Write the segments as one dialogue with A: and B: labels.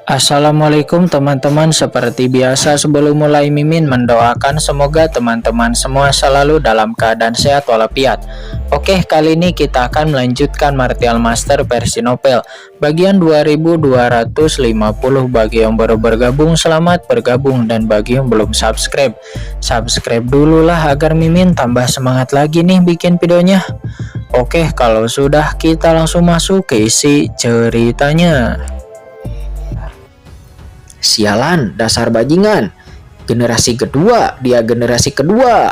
A: Assalamualaikum teman-teman, seperti biasa sebelum mulai Mimin mendoakan semoga teman-teman semua selalu dalam keadaan sehat walafiat. Oke, kali ini kita akan melanjutkan Martial Master versi novel bagian 2250. Bagi yang baru bergabung, selamat bergabung, dan bagi yang belum subscribe dulu lah agar Mimin tambah semangat lagi nih bikin videonya. Oke, kalau sudah kita langsung masuk ke isi ceritanya.
B: Sialan, dasar bajingan. Generasi kedua, dia generasi kedua.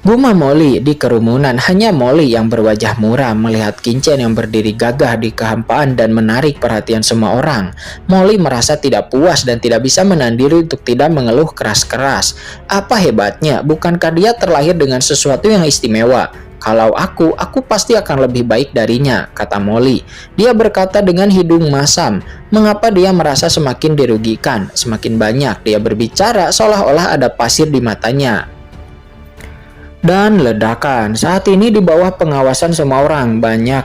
B: Gumam Molly di kerumunan. Hanya Molly yang berwajah muram melihat Kincen yang berdiri gagah di kehampaan dan menarik perhatian semua orang. Molly merasa tidak puas dan tidak bisa menahan diri untuk tidak mengeluh keras-keras. Apa hebatnya? Bukankah dia terlahir dengan sesuatu yang istimewa? Kalau aku pasti akan lebih baik darinya, kata Molly. Dia berkata dengan hidung masam. Mengapa dia merasa semakin dirugikan? Semakin banyak dia berbicara seolah-olah ada pasir di matanya. Dan ledakan. Saat ini di bawah pengawasan semua orang, banyak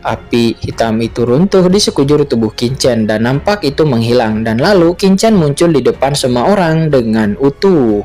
B: api hitam itu runtuh di sekujur tubuh Kincen dan nampak itu menghilang. Dan lalu Kincen muncul di depan semua orang dengan utuh.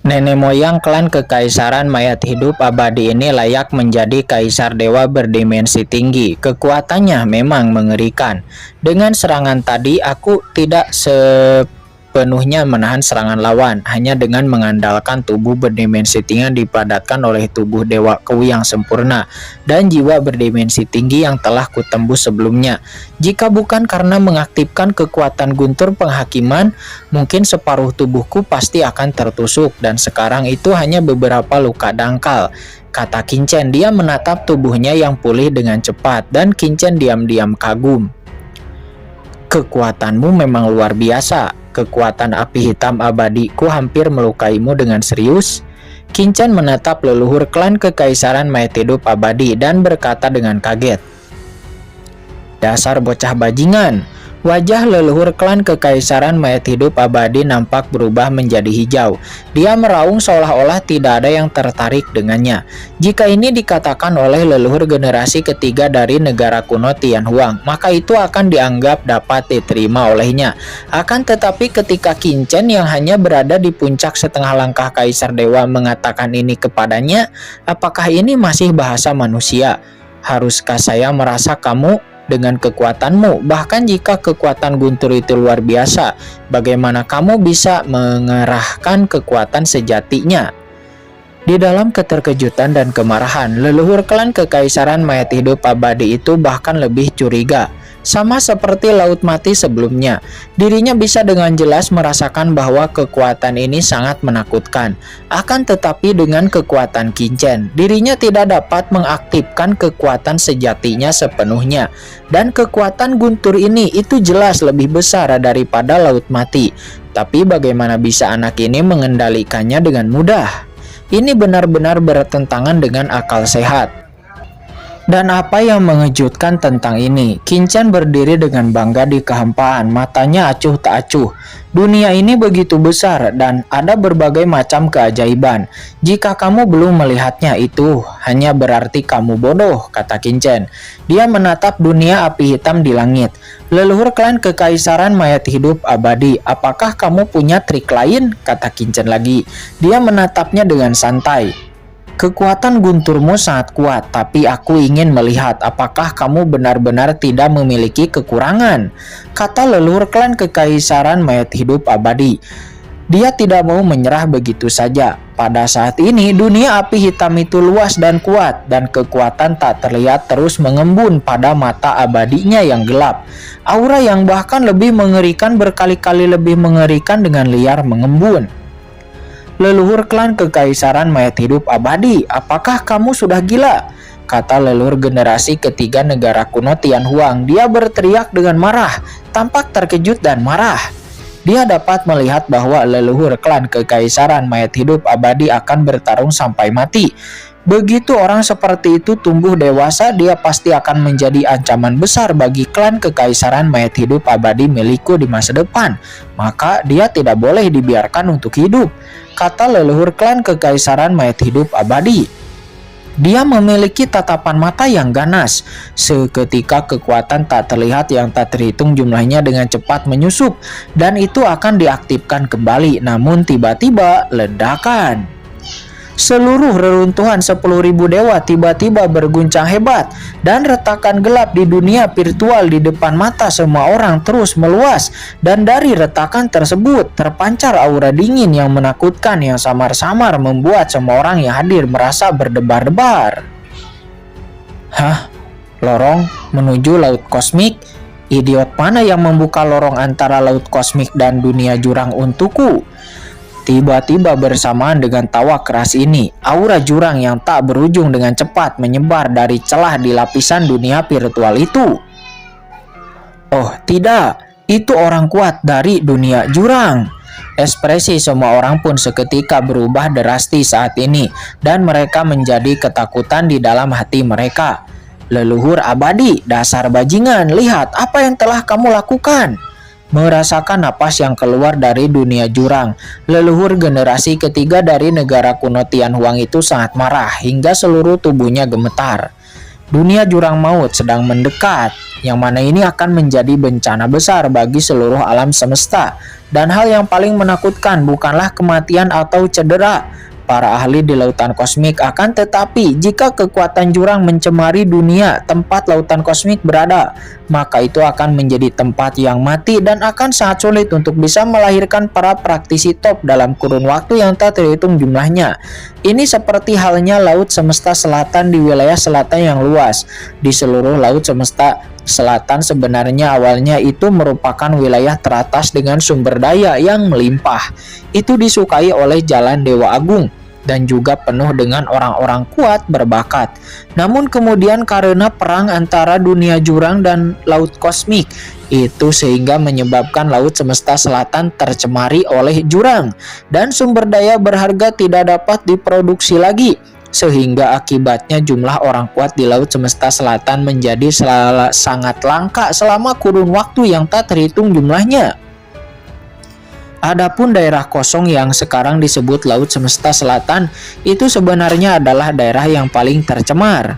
A: Nenek moyang klan kekaisaran mayat hidup abadi ini layak menjadi kaisar dewa berdimensi tinggi. Kekuatannya memang mengerikan. Dengan serangan tadi aku tidak sepenuhnya menahan serangan lawan. Hanya dengan mengandalkan tubuh berdimensi tinggi yang dipadatkan oleh tubuh dewa kewi yang sempurna dan jiwa berdimensi tinggi yang telah kutembus sebelumnya. Jika bukan karena mengaktifkan kekuatan guntur penghakiman, mungkin separuh tubuhku pasti akan tertusuk, dan sekarang itu hanya beberapa luka dangkal, kata Kincen. Dia menatap tubuhnya yang pulih dengan cepat, dan Kincen diam-diam kagum. Kekuatanmu memang luar biasa. Kekuatan api hitam abadiku hampir melukaimu dengan serius. Kincen menatap leluhur klan kekaisaran mayat hidup abadi dan berkata dengan kaget. Dasar bocah bajingan. Wajah leluhur klan kekaisaran mayat hidup abadi nampak berubah menjadi hijau. Dia meraung seolah-olah tidak ada yang tertarik dengannya. Jika ini dikatakan oleh leluhur generasi ketiga dari negara kuno Tianhuang, maka itu akan dianggap dapat diterima olehnya. Akan tetapi ketika Kincen yang hanya berada di puncak setengah langkah kaisar dewa mengatakan ini kepadanya, apakah ini masih bahasa manusia? Haruskah saya merasa kamu dengan kekuatanmu? Bahkan jika kekuatan guntur itu luar biasa, bagaimana kamu bisa mengerahkan kekuatan sejatinya? Di dalam keterkejutan dan kemarahan, leluhur klan kekaisaran mayat hidup abadi itu bahkan lebih curiga. Sama seperti Laut Mati sebelumnya, dirinya bisa dengan jelas merasakan bahwa kekuatan ini sangat menakutkan. Akan tetapi dengan kekuatan Kincen, dirinya tidak dapat mengaktifkan kekuatan sejatinya sepenuhnya. Dan kekuatan guntur ini itu jelas lebih besar daripada Laut Mati. Tapi bagaimana bisa anak ini mengendalikannya dengan mudah? Ini benar-benar bertentangan dengan akal sehat. Dan apa yang mengejutkan tentang ini, Kincen berdiri dengan bangga di kehampaan, matanya acuh tak acuh. Dunia ini begitu besar dan ada berbagai macam keajaiban. Jika kamu belum melihatnya, itu hanya berarti kamu bodoh, kata Kincen. Dia menatap dunia api hitam di langit. Leluhur klan kekaisaran mayat hidup abadi, apakah kamu punya trik lain? Kata Kincen lagi. Dia menatapnya dengan santai. Kekuatan gunturmu sangat kuat, tapi aku ingin melihat apakah kamu benar-benar tidak memiliki kekurangan, kata leluhur klan kekaisaran mayat hidup abadi. Dia tidak mau menyerah begitu saja. Pada saat ini dunia api hitam itu luas dan kuat, dan kekuatan tak terlihat terus mengembun pada mata abadinya yang gelap. Aura yang bahkan lebih mengerikan, berkali-kali lebih mengerikan, dengan liar mengembun. Leluhur klan kekaisaran mayat hidup abadi, apakah kamu sudah gila? Kata leluhur generasi ketiga negara kuno Tianhuang. Dia berteriak dengan marah, tampak terkejut dan marah. Dia dapat melihat bahwa leluhur klan kekaisaran mayat hidup abadi akan bertarung sampai mati. Begitu orang seperti itu tumbuh dewasa, dia pasti akan menjadi ancaman besar bagi klan kekaisaran mayat hidup abadi milikku di masa depan. Maka dia tidak boleh dibiarkan untuk hidup, kata leluhur klan kekaisaran mayat hidup abadi. Dia memiliki tatapan mata yang ganas. Seketika kekuatan tak terlihat yang tak terhitung jumlahnya dengan cepat menyusup, dan itu akan diaktifkan kembali. Namun tiba-tiba ledakan. Seluruh reruntuhan 10.000 dewa tiba-tiba berguncang hebat, dan retakan gelap di dunia virtual di depan mata semua orang terus meluas, dan dari retakan tersebut terpancar aura dingin yang menakutkan yang samar-samar membuat semua orang yang hadir merasa berdebar-debar. Hah? Lorong menuju laut kosmik? Idiot mana yang membuka lorong antara laut kosmik dan dunia jurang untukku? Tiba-tiba bersamaan dengan tawa keras ini, aura jurang yang tak berujung dengan cepat menyebar dari celah di lapisan dunia virtual itu. Oh tidak, itu orang kuat dari dunia jurang. Ekspresi semua orang pun seketika berubah drastis saat ini, dan mereka menjadi ketakutan di dalam hati mereka. Leluhur abadi, dasar bajingan, lihat apa yang telah kamu lakukan. Merasakan napas yang keluar dari dunia jurang, leluhur generasi ketiga dari negara kuno Tianhuang itu sangat marah hingga seluruh tubuhnya gemetar. Dunia jurang maut sedang mendekat, yang mana ini akan menjadi bencana besar bagi seluruh alam semesta. Dan hal yang paling menakutkan bukanlah kematian atau cedera para ahli di lautan kosmik, akan tetapi jika kekuatan jurang mencemari dunia tempat lautan kosmik berada, maka itu akan menjadi tempat yang mati dan akan sangat sulit untuk bisa melahirkan para praktisi top dalam kurun waktu yang tak terhitung jumlahnya. Ini seperti halnya laut semesta selatan di wilayah selatan yang luas. Di seluruh laut semesta selatan sebenarnya awalnya itu merupakan wilayah teratas dengan sumber daya yang melimpah. Itu disukai oleh jalan Dewa Agung dan juga penuh dengan orang-orang kuat berbakat. Namun kemudian karena perang antara dunia jurang dan laut kosmik itu sehingga menyebabkan laut semesta selatan tercemari oleh jurang dan sumber daya berharga tidak dapat diproduksi lagi. Sehingga akibatnya jumlah orang kuat di laut semesta selatan menjadi sangat langka selama kurun waktu yang tak terhitung jumlahnya. Adapun daerah kosong yang sekarang disebut laut semesta selatan itu sebenarnya adalah daerah yang paling tercemar.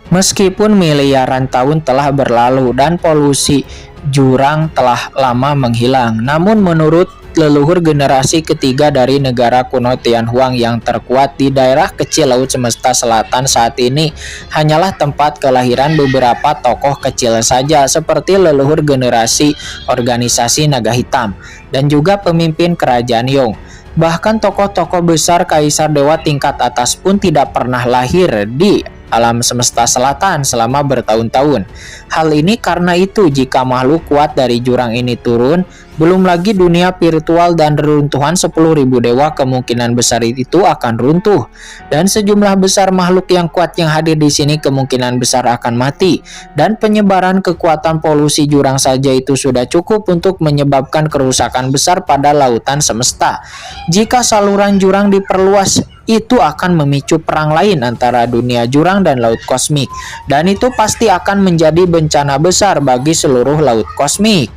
A: Meskipun miliaran tahun telah berlalu dan polusi jurang telah lama menghilang, namun menurut leluhur generasi ketiga dari negara kuno Tianhuang yang terkuat di daerah kecil laut semesta selatan saat ini hanyalah tempat kelahiran beberapa tokoh kecil saja seperti leluhur generasi organisasi naga hitam dan juga pemimpin kerajaan Yong. Bahkan tokoh-tokoh besar kaisar dewa tingkat atas pun tidak pernah lahir di alam semesta selatan selama bertahun-tahun. Hal ini karena itu jika makhluk kuat dari jurang ini turun, belum lagi dunia virtual dan reruntuhan 10.000 dewa kemungkinan besar itu akan runtuh. Dan sejumlah besar makhluk yang kuat yang hadir di sini kemungkinan besar akan mati. Dan penyebaran kekuatan polusi jurang saja itu sudah cukup untuk menyebabkan kerusakan besar pada lautan semesta. Jika saluran jurang diperluas, itu akan memicu perang lain antara dunia jurang dan laut kosmik, dan itu pasti akan menjadi bencana besar bagi seluruh laut kosmik.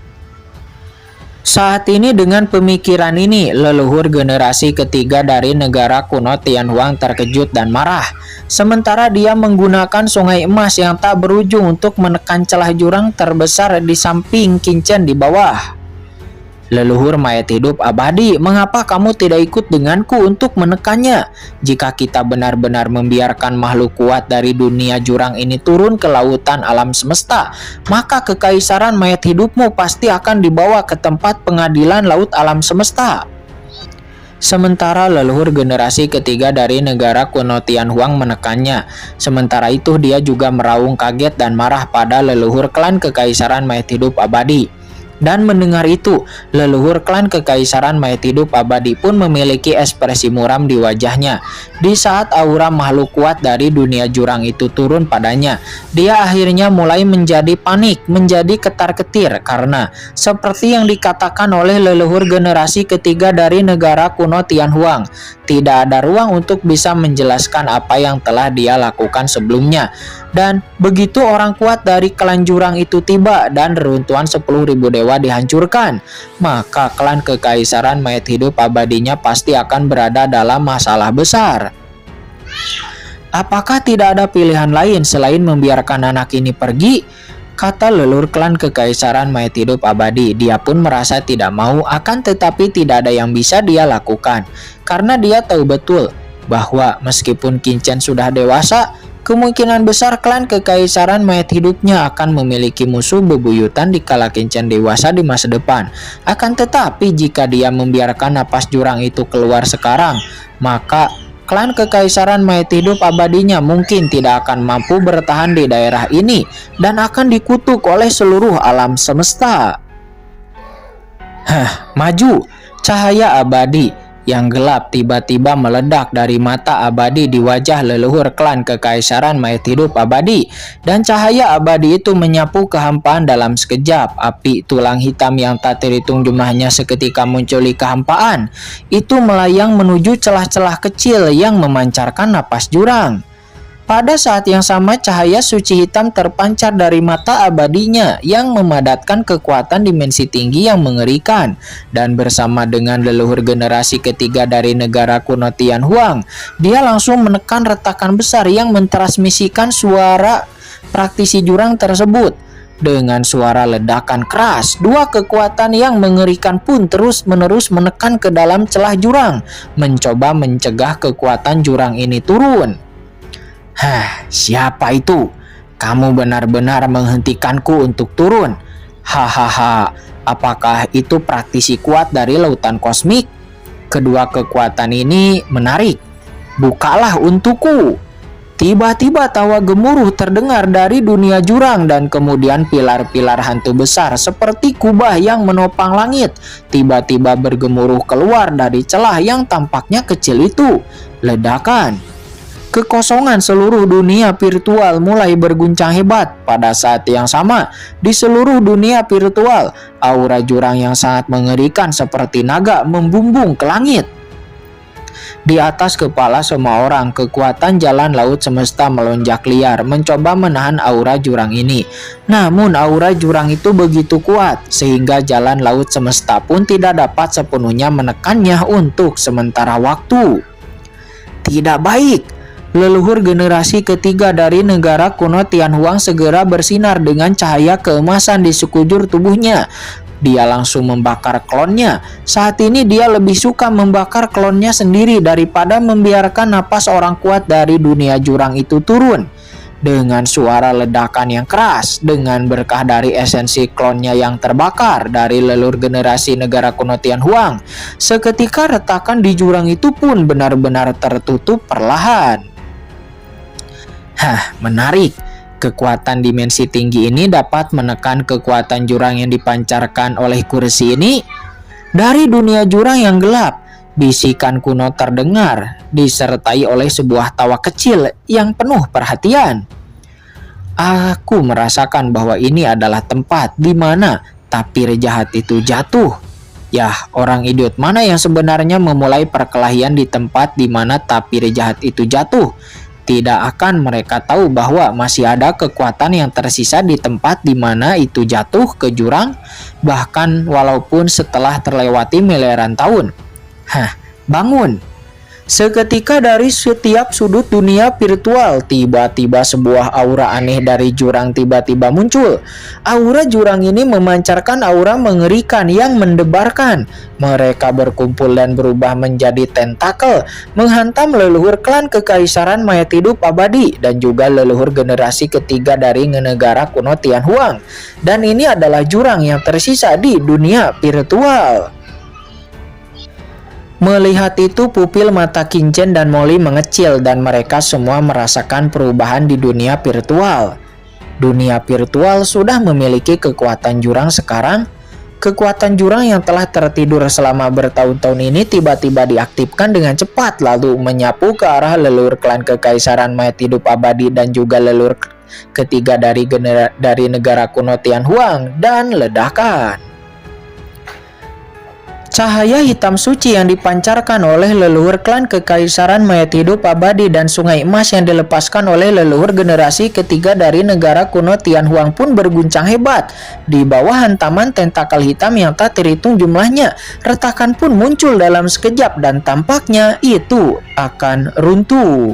A: Saat ini dengan pemikiran ini, leluhur generasi ketiga dari negara kuno Tianhuang terkejut dan marah. Sementara dia menggunakan sungai emas yang tak berujung untuk menekan celah jurang terbesar di samping Qinchen di bawah. Leluhur mayat hidup abadi, mengapa kamu tidak ikut denganku untuk menekannya? Jika kita benar-benar membiarkan makhluk kuat dari dunia jurang ini turun ke lautan alam semesta, maka kekaisaran mayat hidupmu pasti akan dibawa ke tempat pengadilan laut alam semesta. Sementara leluhur generasi ketiga dari negara kuno Tianhuang menekannya. Sementara itu dia juga meraung kaget dan marah pada leluhur klan kekaisaran mayat hidup abadi. Dan mendengar itu, leluhur klan kekaisaran mayat hidup abadi pun memiliki ekspresi muram di wajahnya. Di saat aura makhluk kuat dari dunia jurang itu turun padanya, dia akhirnya mulai menjadi panik, menjadi ketar-ketir karena seperti yang dikatakan oleh leluhur generasi ketiga dari negara kuno Tianhuang, tidak ada ruang untuk bisa menjelaskan apa yang telah dia lakukan sebelumnya. Dan begitu orang kuat dari klan jurang itu tiba dan reruntuhan 10.000 dewa dihancurkan, maka klan kekaisaran mayat hidup abadinya pasti akan berada dalam masalah besar. Apakah tidak ada pilihan lain selain membiarkan anak ini pergi? Kata leluhur klan kekaisaran mayat hidup abadi. Dia pun merasa tidak mau, akan tetapi tidak ada yang bisa dia lakukan. Karena dia tahu betul bahwa meskipun Qingchen sudah dewasa, kemungkinan besar klan kekaisaran mayat hidupnya akan memiliki musuh bebuyutan dikala Qingchen dewasa di masa depan. Akan tetapi jika dia membiarkan napas jurang itu keluar sekarang, maka klan kekaisaran mayat hidup abadinya mungkin tidak akan mampu bertahan di daerah ini dan akan dikutuk oleh seluruh alam semesta. Maju! Cahaya abadi yang gelap tiba-tiba meledak dari mata abadi di wajah leluhur klan kekaisaran mayat hidup abadi, dan cahaya abadi itu menyapu kehampaan dalam sekejap. Api tulang hitam yang tak terhitung jumlahnya seketika muncul di kehampaan itu melayang menuju celah-celah kecil yang memancarkan napas jurang. Pada saat yang sama, cahaya suci hitam terpancar dari mata abadinya yang memadatkan kekuatan dimensi tinggi yang mengerikan. Dan bersama dengan leluhur generasi ketiga dari negara kuno Tianhuang, dia langsung menekan retakan besar yang mentransmisikan suara praktisi jurang tersebut. Dengan suara ledakan keras, dua kekuatan yang mengerikan pun terus-menerus menekan ke dalam celah jurang, mencoba mencegah kekuatan jurang ini turun. Siapa itu? Kamu benar-benar menghentikanku untuk turun. Hahaha, apakah itu praktisi kuat dari lautan kosmik? Kedua kekuatan ini menarik. Bukalah untukku. Tiba-tiba tawa gemuruh terdengar dari dunia jurang dan kemudian pilar-pilar hantu besar seperti kubah yang menopang langit tiba-tiba bergemuruh keluar dari celah yang tampaknya kecil itu. Ledakan. Kekosongan seluruh dunia virtual mulai berguncang hebat. Pada saat yang sama, di seluruh dunia virtual, aura jurang yang sangat mengerikan seperti naga membumbung ke langit. Di atas kepala semua orang, kekuatan jalan laut semesta melonjak liar, mencoba menahan aura jurang ini. Namun aura jurang itu begitu kuat, sehingga jalan laut semesta pun tidak dapat sepenuhnya menekannya untuk sementara waktu. Tidak baik. Leluhur generasi ketiga dari negara kuno Tianhuang segera bersinar dengan cahaya keemasan di sekujur tubuhnya. Dia langsung membakar klonnya. Saat ini dia lebih suka membakar klonnya sendiri daripada membiarkan napas orang kuat dari dunia jurang itu turun. Dengan suara ledakan yang keras, dengan berkah dari esensi klonnya yang terbakar dari leluhur generasi negara kuno Tianhuang, seketika retakan di jurang itu pun benar-benar tertutup perlahan. Menarik. Kekuatan dimensi tinggi ini dapat menekan kekuatan jurang yang dipancarkan oleh kursi ini. Dari dunia jurang yang gelap, bisikan kuno terdengar, disertai oleh sebuah tawa kecil yang penuh perhatian. Aku merasakan bahwa ini adalah tempat di mana tapir jahat itu jatuh. Yah, orang idiot mana yang sebenarnya memulai perkelahian di tempat di mana tapir jahat itu jatuh? Tidak akan mereka tahu bahwa masih ada kekuatan yang tersisa di tempat di mana itu jatuh ke jurang, bahkan walaupun setelah terlewati miliaran tahun. Bangun! Seketika dari setiap sudut dunia virtual, tiba-tiba sebuah aura aneh dari jurang tiba-tiba muncul. Aura jurang ini memancarkan aura mengerikan yang mendebarkan. Mereka berkumpul dan berubah menjadi tentakel, menghantam leluhur klan kekaisaran mayat hidup abadi dan juga leluhur generasi ketiga dari negara kuno Tianhuang. Dan ini adalah jurang yang tersisa di dunia virtual. Melihat itu, pupil mata Qingchen dan Molly mengecil dan mereka semua merasakan perubahan di dunia virtual. Dunia virtual sudah memiliki kekuatan jurang sekarang. Kekuatan jurang yang telah tertidur selama bertahun-tahun ini tiba-tiba diaktifkan dengan cepat lalu menyapu ke arah leluhur klan kekaisaran mayat hidup abadi dan juga leluhur ketiga dari negara kuno Tianhuang dan ledakan. Cahaya hitam suci yang dipancarkan oleh leluhur klan kekaisaran mayat hidup abadi dan sungai emas yang dilepaskan oleh leluhur generasi ketiga dari negara kuno Tianhuang pun berguncang hebat. Di bawah hantaman tentakel hitam yang tak terhitung jumlahnya, retakan pun muncul dalam sekejap dan tampaknya itu akan runtuh.